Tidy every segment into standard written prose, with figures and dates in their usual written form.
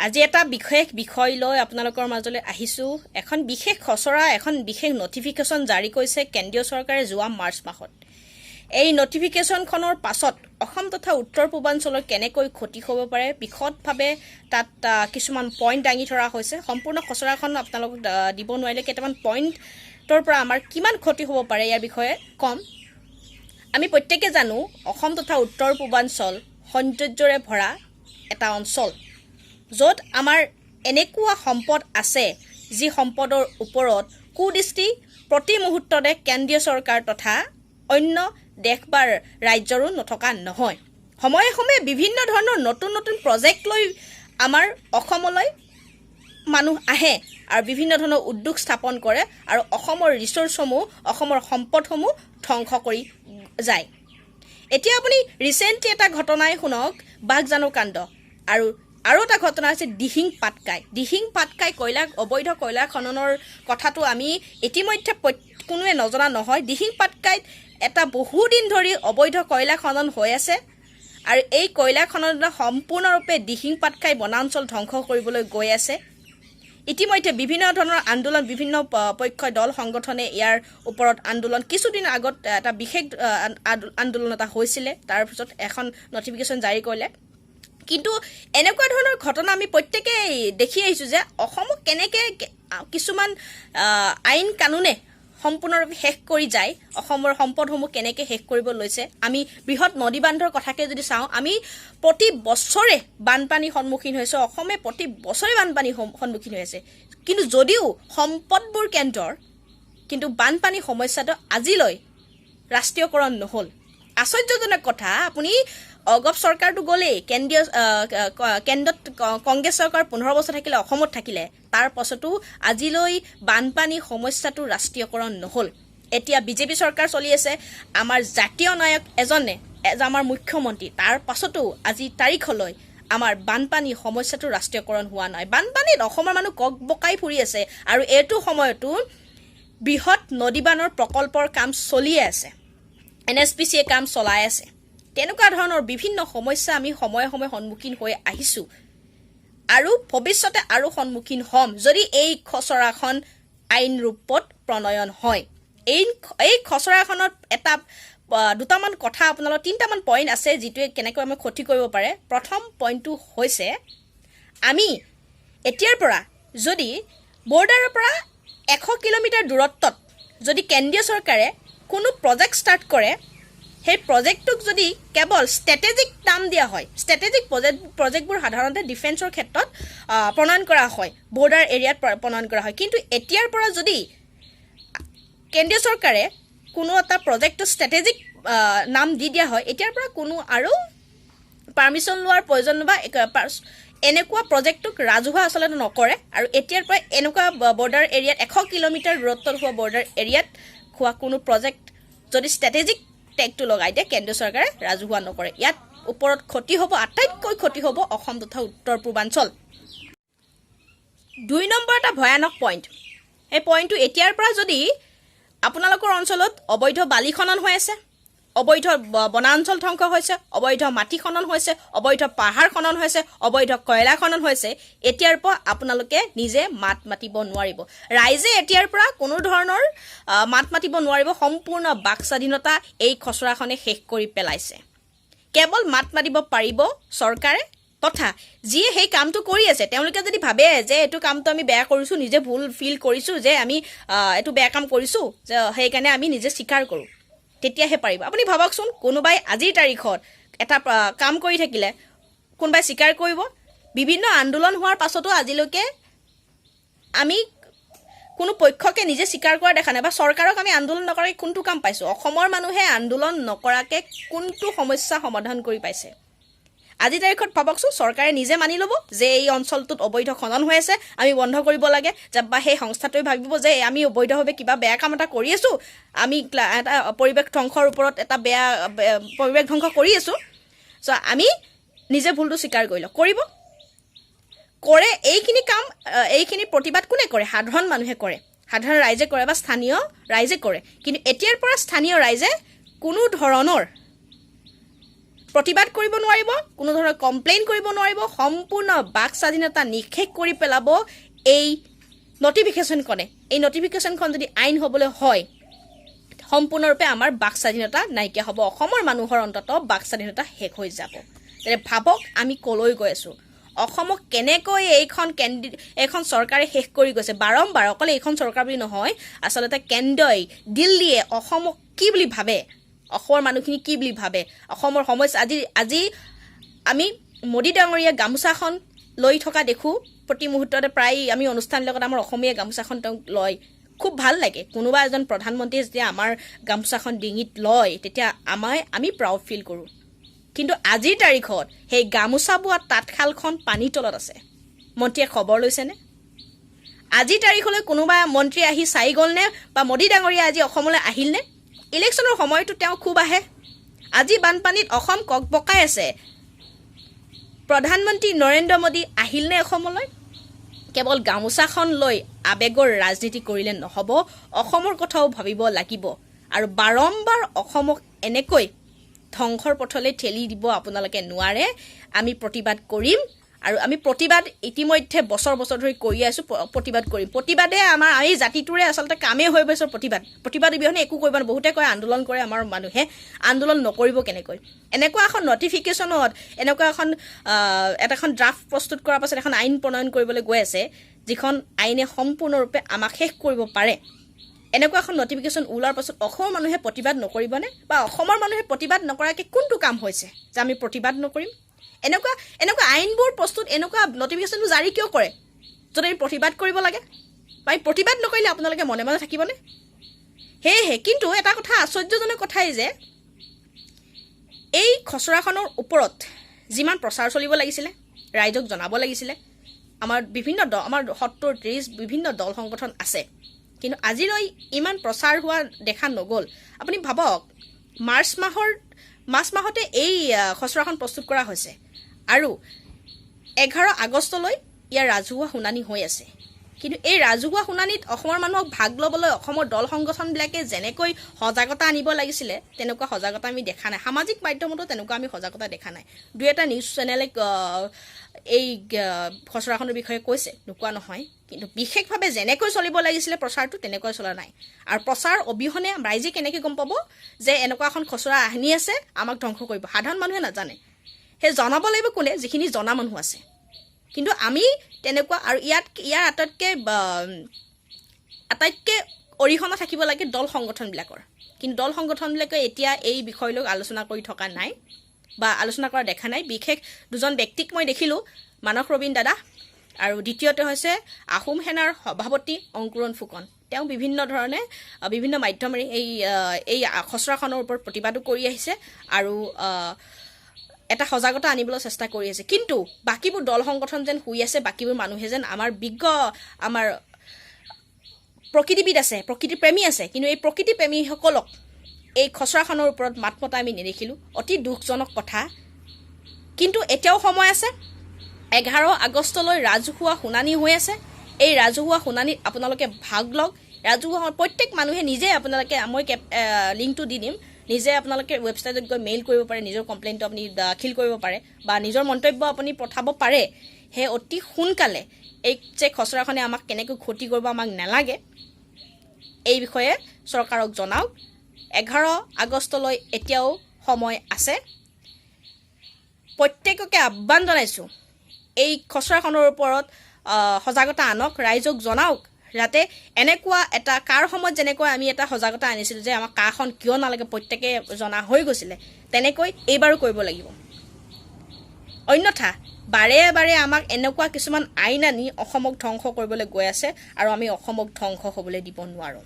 আজি এটা বিশেষ বিষয় লৈ আপোনালোকৰ মাজলৈ আহিছোঁ এখন বিশেষ খচৰা এখন বিশেষ নটিফিকেশ্যন জাৰি কৰিছে কেন্দ্ৰীয় চৰকাৰে যোৱা মাৰ্চ মাহত এই নটিফিকেশ্যনখনৰ পাছত অসম তথা উত্তৰ পূৰ্বাঞ্চলৰ কেনেকৈ ক্ষতি হ'ব পাৰে বিশদভাৱে তাত কিছুমান পইণ্ট দাঙি ধৰা হৈছে সম্পূৰ্ণ খচৰাখন আপোনালোকক দিব নোৱাৰিলে কেইটামান পইণ্টৰ পৰা আমাৰ কিমান ক্ষতি হ'ব পাৰে ইয়াৰ বিষয়ে কম আমি প্ৰত্যেকে জানো অসম তথা উত্তৰ পূৰ্বাঞ্চল সৌন্দৰ্যৰে ভৰা এটা অঞ্চল য'ত আমাৰ এনেকুৱা সম্পদ আছে যি সম্পদৰ ওপৰত কুদৃষ্টি প্ৰতি মুহূৰ্ততে কেন্দ্ৰীয় চৰকাৰ তথা অন্য দেশ বা ৰাজ্যৰো নথকা নহয় সময়ে সময়ে বিভিন্ন ধৰণৰ নতুন নতুন প্ৰজেক্ট লৈ আমাৰ অসমলৈ মানুহ আহে আৰু বিভিন্ন ধৰণৰ উদ্যোগ স্থাপন কৰে আৰু অসমৰ ৰিচোৰ্চসমূহ অসমৰ সম্পদসমূহ ধ্বংস কৰি যায় এতিয়া আপুনি ৰিচেণ্টলি এটা ঘটনাই শুনক বাঘজানু কাণ্ড আৰু এটা ঘটনা হৈছে দিহিং পাটকাই অবৈধ কয়লা খননৰ কথাটো আমি ইতিমধ্যে কোনোৱে নজনা নহয় দিহিং পাটকাইত এটা বহুদিন ধৰি অবৈধ কয়লা খনন হৈ আছে আৰু এই কয়লা খনন সম্পূৰ্ণৰূপে দিহিং পাটকাই বনাঞ্চল ধ্বংস কৰিবলৈ গৈ আছে ইতিমধ্যে বিভিন্ন ধৰণৰ আন্দোলন বিভিন্ন পক্ষৰ দল সংগঠনে ইয়াৰ ওপৰত আন্দোলন কিছুদিন আগত এটা বিশেষ আন্দোলন এটা হৈছিলে তাৰ পিছত এখন নটিফিকেশ্যন জাৰি কৰিলে কিন্তু এনেকুৱা ধৰণৰ ঘটনা আমি প্ৰত্যেকে দেখি আহিছোঁ যে অসমক কেনেকৈ কিছুমান আইন কানুনে সম্পূৰ্ণৰূপে শেষ কৰি যায় অসমৰ সম্পদসমূহ কেনেকৈ শেষ কৰিব লৈছে আমি বৃহৎ নদী বান্ধৰ কথাকে যদি চাওঁ আমি প্ৰতি বছৰে বানপানীৰ সন্মুখীন হৈছোঁ অসমে প্ৰতি বছৰে বানপানীৰ সন্মুখীন হৈ আছে কিন্তু যদিও সম্পদবোৰ কেন্দ্ৰৰ কিন্তু বানপানীৰ সমস্যাটো আজিলৈ ৰাষ্ট্ৰীয়কৰণ নহ'ল আশ্চৰ্যজনক কথা আপুনি অগপ চৰকাৰটো গ'লেই কেন্দ্ৰত কংগ্ৰেছ চৰকাৰ 15 বছৰ থাকিলে অসমত থাকিলে তাৰ পাছতো আজিলৈ বানপানী সমস্যাটো ৰাষ্ট্ৰীয়কৰণ নহ'ল এতিয়া বিজেপি চৰকাৰ চলি আছে আমাৰ জাতীয় নায়ক এজনে আমাৰ মুখ্যমন্ত্ৰী তাৰ পাছতো আজি তাৰিখলৈ আমাৰ বানপানী সমস্যাটো ৰাষ্ট্ৰীয়কৰণ হোৱা নাই বানপানীত অসমৰ মানুহ কক বকাই ফুৰি আছে আৰু এইটো সময়তো বৃহৎ নদীবানৰ প্ৰকল্পৰ কাম চলিয়ে আছে NSPCয়ে কাম চলাই আছে তেনেকুৱা ধৰণৰ বিভিন্ন সমস্যা আমি সময়ে সময়ে সন্মুখীন হৈ আহিছোঁ আৰু ভৱিষ্যতে আৰু সন্মুখীন হ'ম যদি এই খচৰাখন আইন ৰূপত প্ৰণয়ন হয় এই খচৰাখনত এটা দুটামান কথা আপোনালোকৰ তিনিটামান পইণ্ট আছে যিটোৱে কেনেকৈ আমি ক্ষতি কৰিব পাৰে প্ৰথম পইণ্টটো হৈছে আমি এতিয়াৰ পৰা যদি বৰ্ডাৰৰ পৰা 100 কিলোমিটাৰ দূৰত্বত যদি কেন্দ্ৰীয় চৰকাৰে কোনো প্ৰজেক্ট ষ্টাৰ্ট কৰে সেই প্ৰজেক্টটোক যদি কেৱল ষ্ট্ৰেটেজিক নাম দিয়া হয় ষ্ট্ৰেটেজিক প্ৰজেক্টবোৰ সাধাৰণতে ডিফেন্সৰ ক্ষেত্ৰত প্ৰণয়ন কৰা হয় বৰ্ডাৰ এৰিয়াত প্ৰণয়ন কৰা হয় কিন্তু এতিয়াৰ পৰা যদি কেন্দ্ৰীয় চৰকাৰে কোনো এটা প্ৰজেক্টটো ষ্ট্ৰেটেজিক নাম দি দিয়া হয় এতিয়াৰ পৰা কোনো আৰু পাৰ্মিশ্যন লোৱাৰ প্ৰয়োজন বা এনেকুৱা প্ৰজেক্টটোক ৰাজহুৱা আচলতে নকৰে আৰু এতিয়াৰ পৰা এনেকুৱা বৰ্ডাৰ এৰিয়াত 100 কিলোমিটাৰ দূৰত্বত হোৱা বৰ্ডাৰ এৰিয়াত হোৱা কোনো প্ৰজেক্ট যদি ষ্ট্ৰেটেজিক টেগটো লগাই দিয়ে কেন্দ্ৰীয় চৰকাৰে ৰাজহুৱা নকৰে ইয়াত ওপৰত ক্ষতি হ'ব আটাইতকৈ ক্ষতি হ'ব অসম তথা উত্তৰ পূৰ্বাঞ্চল 2 নম্বৰ এটা ভয়ানক পইণ্ট এই পইণ্টটো এতিয়াৰ পৰা যদি আপোনালোকৰ অঞ্চলত অবৈধ বালি খনন হৈ আছে অবৈধ বনাঞ্চল ধ্বংস হৈছে অবৈধ মাটি খনন হৈছে অবৈধ পাহাৰ খনন হৈছে অবৈধ কয়লা খনন হৈছে এতিয়াৰ পৰা আপোনালোকে নিজে মাত মাতিব নোৱাৰিব ৰাইজে এতিয়াৰ পৰা কোনো ধৰণৰ মাত মাতিব নোৱাৰিব সম্পূৰ্ণ বাক স্বাধীনতা এই খচৰাখনে শেষ কৰি পেলাইছে কেৱল মাত মাতিব পাৰিব চৰকাৰে তথা যিয়ে সেই কামটো কৰি আছে তেওঁলোকে যদি ভাবে যে এইটো কামটো আমি বেয়া কৰিছোঁ নিজে ভুল ফিল কৰিছোঁ যে আমি এইটো বেয়া কাম কৰিছোঁ যে সেইকাৰণে আমি নিজে স্বীকাৰ কৰোঁ তেতিয়াহে পাৰিব আপুনি ভাবকচোন কোনোবাই আজিৰ তাৰিখত এটা কাম কৰি থাকিলে কোনোবাই স্বীকাৰ কৰিব বিভিন্ন আন্দোলন হোৱাৰ পাছতো আজিলৈকে আমি কোনো পক্ষকে নিজে স্বীকাৰ কৰা দেখা নাই বা চৰকাৰক আমি আন্দোলন নকৰাকৈ কোনটো কাম পাইছোঁ অসমৰ মানুহে আন্দোলন নকৰাকৈ কোনটো সমস্যা সমাধান কৰি পাইছে আজি তাৰিখত ভাবকচোন চৰকাৰে নিজে মানি ল'ব যে এই অঞ্চলটোত অবৈধ খনন হৈ আছে আমি বন্ধ কৰিব লাগে বা সেই সংস্থাটোৱে ভাবিব যে আমি অবৈধভাৱে কিবা বেয়া কাম এটা কৰি আছোঁ আমি এটা পৰিৱেশ ধ্বংসৰ ওপৰত এটা বেয়া পৰিৱেশ ধ্বংস কৰি আছোঁ চ' আমি নিজে ভুলটো স্বীকাৰ কৰিব কৰে এইখিনি কাম এইখিনি প্ৰতিবাদ কোনে কৰে সাধাৰণ মানুহে কৰে সাধাৰণ ৰাইজে কৰে বা স্থানীয় ৰাইজে কৰে কিন্তু এতিয়াৰ পৰা স্থানীয় ৰাইজে কোনো ধৰণৰ প্ৰতিবাদ কৰিব নোৱাৰিব, কোনো ধৰণৰ কমপ্লেইন কৰিব নোৱাৰিব, সম্পূৰ্ণ বাক স্বাধীনতা নিষেধ কৰি পেলাব এই নটিফিকেশ্যনখনে। এই নটিফিকেশ্যনখন যদি আইন হ'বলৈ হয়, সম্পূৰ্ণৰূপে আমাৰ বাক স্বাধীনতা নাইকিয়া হ'ব, অসমৰ মানুহৰ অন্ততঃ বাক স্বাধীনতা শেষ হৈ যাব। তেনে ভাবক আমি কলৈ গৈ আছোঁ, অসমক কেনেকৈ এইখন চৰকাৰে শেষ কৰি গৈছে। বাৰম্বাৰ অকলে এইখন চৰকাৰ বুলি নহয়, আচলতে কেন্দ্ৰই, দিল্লীয়ে অসমক কি বুলি ভাবে, অসমৰ মানুহখিনি কি বুলি ভাবে, অসমৰ সমস্যা। আজি আমি মোদী ডাঙৰীয়া গামোচাখন লৈ থকা দেখোঁ প্ৰতি মুহূৰ্ততে, প্ৰায় আমি অনুষ্ঠানবিলাকত আমাৰ অসমীয়া গামোচাখন তেওঁক লয়, খুব ভাল লাগে। কোনোবা এজন প্ৰধানমন্ত্ৰীয়ে যেতিয়া আমাৰ গামোচাখন ডিঙিত লয় তেতিয়া আমি প্ৰাউড ফিল কৰোঁ। কিন্তু আজিৰ তাৰিখত সেই গামোচা বোৱা তাঁতশালখন পানীৰ তলত আছে। মন্ত্ৰীয়ে খবৰ লৈছেনে? আজিৰ তাৰিখলৈ কোনোবা মন্ত্ৰী আহি চাই গ'লনে, বা মোদী ডাঙৰীয়া আজি অসমলৈ আহিলনে? ইলেকশ্যনৰ সময়তো তেওঁ খুব আহে। আজি বানপানীত অসম ককবকাই আছে, প্ৰধানমন্ত্ৰী নৰেন্দ্ৰ মোদী আহিলনে অসমলৈ? কেৱল গামোচাখন লৈ আৱেগৰ ৰাজনীতি কৰিলে নহ'ব, অসমৰ কথাও ভাবিব লাগিব। আৰু বাৰম্বাৰ অসমক এনেকৈ ধ্বংসৰ পথলৈ ঠেলি দিব আপোনালোকে নোৱাৰে। আমি প্ৰতিবাদ কৰিম, আৰু আমি প্ৰতিবাদ ইতিমধ্যে বছৰ ধৰি কৰি আছোঁ, প্ৰতিবাদ কৰিম। প্ৰতিবাদে আমি জাতিটোৰে আচলতে কামেই হৈ গৈছে প্ৰতিবাদ অবিহনে একো কৰিব নোৱাৰে। বহুতে কয় আন্দোলন কৰে, আমাৰ মানুহে আন্দোলন নকৰিব কেনেকৈ? এনেকুৱা এখন নটিফিকেশ্যনত, এনেকুৱা এখন ড্ৰাফ্ট প্ৰস্তুত কৰাৰ পাছত এখন আইন প্ৰণয়ন কৰিবলৈ গৈ আছে, যিখন আইনে সম্পূৰ্ণৰূপে আমাক শেষ কৰিব পাৰে। এনেকুৱা এখন নটিফিকেশ্যন ওলোৱাৰ পাছত অসমৰ মানুহে প্ৰতিবাদ নকৰিবনে? বা অসমৰ মানুহে প্ৰতিবাদ নকৰাকৈ কোনটো কাম হৈছে যে আমি প্ৰতিবাদ নকৰিম? এনেকুৱা আইনবোৰ প্ৰস্তুত, এনেকুৱা নটিফিকেশ্যনবোৰ জাৰি কিয় কৰে যদি আমি প্ৰতিবাদ কৰিব লাগে? বা প্ৰতিবাদ নকৰিলে আপোনালোকে মনে মনে থাকিবনে? সেয়েহে কিন্তু এটা কথা আশ্চৰ্যজনক কথাই যে এই খচৰাখনৰ ওপৰত যিমান প্ৰচাৰ চলিব লাগিছিলে, ৰাইজক জনাব লাগিছিলে, আমাৰ 70-30 বিভিন্ন দল সংগঠন আছে, কিন্তু আজিলৈ ইমান প্ৰচাৰ হোৱা দেখা নগ'ল। আপুনি ভাবক, মাৰ্চ মাহতে এই খচৰাখন প্ৰস্তুত কৰা হৈছে, আৰু 11 আগষ্টলৈ ইয়াৰ ৰাজহুৱা শুনানি হৈ আছে। কিন্তু এই ৰাজহুৱা শুনানিত অসমৰ মানুহক ভাগ ল'বলৈ অসমৰ দল সংগঠনবিলাকে যেনেকৈ সজাগতা আনিব লাগিছিলে, তেনেকুৱা সজাগতা আমি দেখা নাই। সামাজিক মাধ্যমতো তেনেকুৱা আমি সজাগতা দেখা নাই। দুই এটা নিউজ চেনেলে এই খচৰাখনৰ বিষয়ে কৈছে, নোকোৱা নহয়, কিন্তু বিশেষভাৱে যেনেকৈ চলিব লাগিছিলে প্ৰচাৰটো তেনেকৈ চলা নাই। আৰু প্ৰচাৰ অবিহনে ৰাইজে কেনেকৈ গম পাব যে এনেকুৱা এখন খচৰা আনি আছে, আমাক ধ্বংস কৰিব? সাধাৰণ মানুহে নাজানে। সেই জনাব লাগিব কোনে? যিখিনি জনা মানুহ আছে। কিন্তু আমি তেনেকুৱা, আৰু ইয়াৰ আটাইতকৈ অৰিহণা থাকিব লাগে দল সংগঠনবিলাকৰ। কিন্তু দল সংগঠনবিলাকে এতিয়া এই বিষয় লৈ আলোচনা কৰি থকা নাই, বা আলোচনা কৰা দেখা নাই। বিশেষ দুজন ব্যক্তিক মই দেখিলোঁ, মানস ৰবীন দাদা, আৰু দ্বিতীয়তে হৈছে আহোম সেনাৰ সভাপতি অংকুৰণ ফুকন। তেওঁ বিভিন্ন ধৰণে বিভিন্ন মাধ্যমেৰে এই খচৰাখনৰ ওপৰত প্ৰতিবাদো কৰি আহিছে, আৰু এটা সজাগতা আনিবলৈ চেষ্টা কৰি আছে। কিন্তু বাকীবোৰ দল সংগঠন যেন শুই আছে, বাকীবোৰ মানুহে যেন আমাৰ প্ৰকৃতিবিদ আছে, প্ৰকৃতিপ্ৰেমী আছে, কিন্তু এই প্ৰকৃতিপ্ৰেমীসকলক এই খচৰাখনৰ ওপৰত মাত মতা আমি নেদেখিলোঁ। অতি দুখজনক কথা। কিন্তু এতিয়াও সময় আছে। 11 আগষ্টলৈ ৰাজহুৱা শুনানি হৈ আছে। এই ৰাজহুৱা শুনানিত আপোনালোকে ভাগ লওক। ৰাজহুৱা প্ৰত্যেক মানুহে নিজে, মই লিংকটো দি দিম, নিজে আপোনালোকে ৱেবছাইটত গৈ মেইল কৰিব পাৰে, নিজৰ কমপ্লেইনটো আপুনি দাখিল কৰিব পাৰে, বা নিজৰ মন্তব্য আপুনি পঠাব পাৰে। সেই অতি সোনকালে এই যে খচৰাখনে আমাক কেনেকৈ ক্ষতি কৰিব, আমাক নালাগে, এই বিষয়ে চৰকাৰক জনাওক। 11 আগষ্টলৈ এতিয়াও সময় আছে। প্ৰত্যেককে আহ্বান জনাইছোঁ, এই খচৰাখনৰ ওপৰত সজাগতা আনক, ৰাইজক জনাওক, যাতে এনেকুৱা এটা কাৰ সময়ত যেনেকৈ আমি এটা সজাগতা আনিছিলোঁ যে আমাক কাখন কিয় নালাগে প্ৰত্যেকে জনা হৈ গৈছিলে, তেনেকৈ এইবাৰো কৰিব লাগিব। অন্যথা বাৰে বাৰে আমাক এনেকুৱা কিছুমান আইন আনি অসমক ধ্বংস কৰিবলৈ গৈ আছে, আৰু আমি অসমক ধ্বংস হ'বলৈ দিব নোৱাৰোঁ,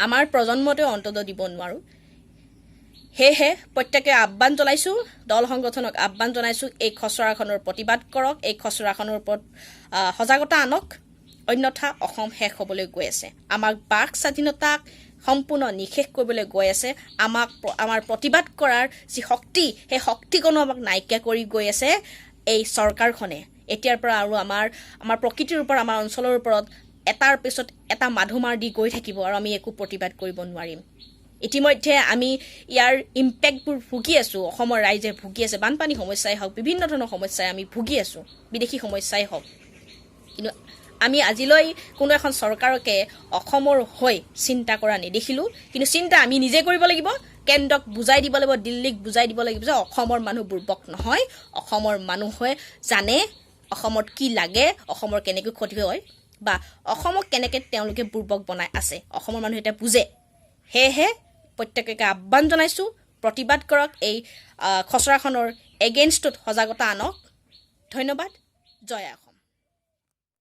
আমাৰ প্ৰজন্মটোৱে অন্তত দিব নোৱাৰোঁ। সেয়েহে প্ৰত্যেকে আহ্বান জনাইছোঁ, দল সংগঠনক আহ্বান জনাইছোঁ, এই খচৰাখনৰ প্ৰতিবাদ কৰক, এই খচৰাখনৰ ওপৰত সজাগতা আনক, অন্যথা অসম শেষ হ'বলৈ গৈ আছে। আমাক বাক স্বাধীনতাক সম্পূৰ্ণ নিষেধ কৰিবলৈ গৈ আছে। আমাৰ প্ৰতিবাদ কৰাৰ যি শক্তি, সেই শক্তিকণো আমাক নাইকিয়া কৰি গৈ আছে এই চৰকাৰখনে। এতিয়াৰ পৰা আৰু আমাৰ প্ৰকৃতিৰ ওপৰত, আমাৰ অঞ্চলৰ ওপৰত এটাৰ পিছত এটা মাধুমাৰ দি গৈ থাকিব, আৰু আমি একো প্ৰতিবাদ কৰিব নোৱাৰিম। ইতিমধ্যে আমি ইয়াৰ ইম্পেক্টবোৰ ভুগি আছোঁ অসমৰ ৰাইজে ভুগি আছে বানপানী সমস্যাই হওক বিভিন্ন ধৰণৰ সমস্যাই আমি ভুগি আছোঁ বিদেশী সমস্যাই হওক কিন্তু আমি আজিলৈ কোনো এখন চৰকাৰকে অসমৰ হৈ চিন্তা কৰা নেদেখিলোঁ কিন্তু চিন্তা আমি নিজে কৰিব লাগিব কেন্দ্ৰক বুজাই দিব লাগিব দিল্লীক বুজাই দিব লাগিব যে অসমৰ মানুহ বুৰ্বক নহয় অসমৰ মানুহে জানে অসমত কি লাগে অসমৰ কেনেকৈ ক্ষতি হয় বা অসমক কেনেকৈ তেওঁলোকে বুৰ্বক বনাই আছে অসমৰ মানুহে এটা বুজে সেয়েহে প্ৰত্যেককে আহ্বান জনাইছোঁ প্ৰতিবাদ কৰক এই খচৰাখনৰ এগেইনষ্টত সজাগতা আনক ধন্যবাদ জয় অসম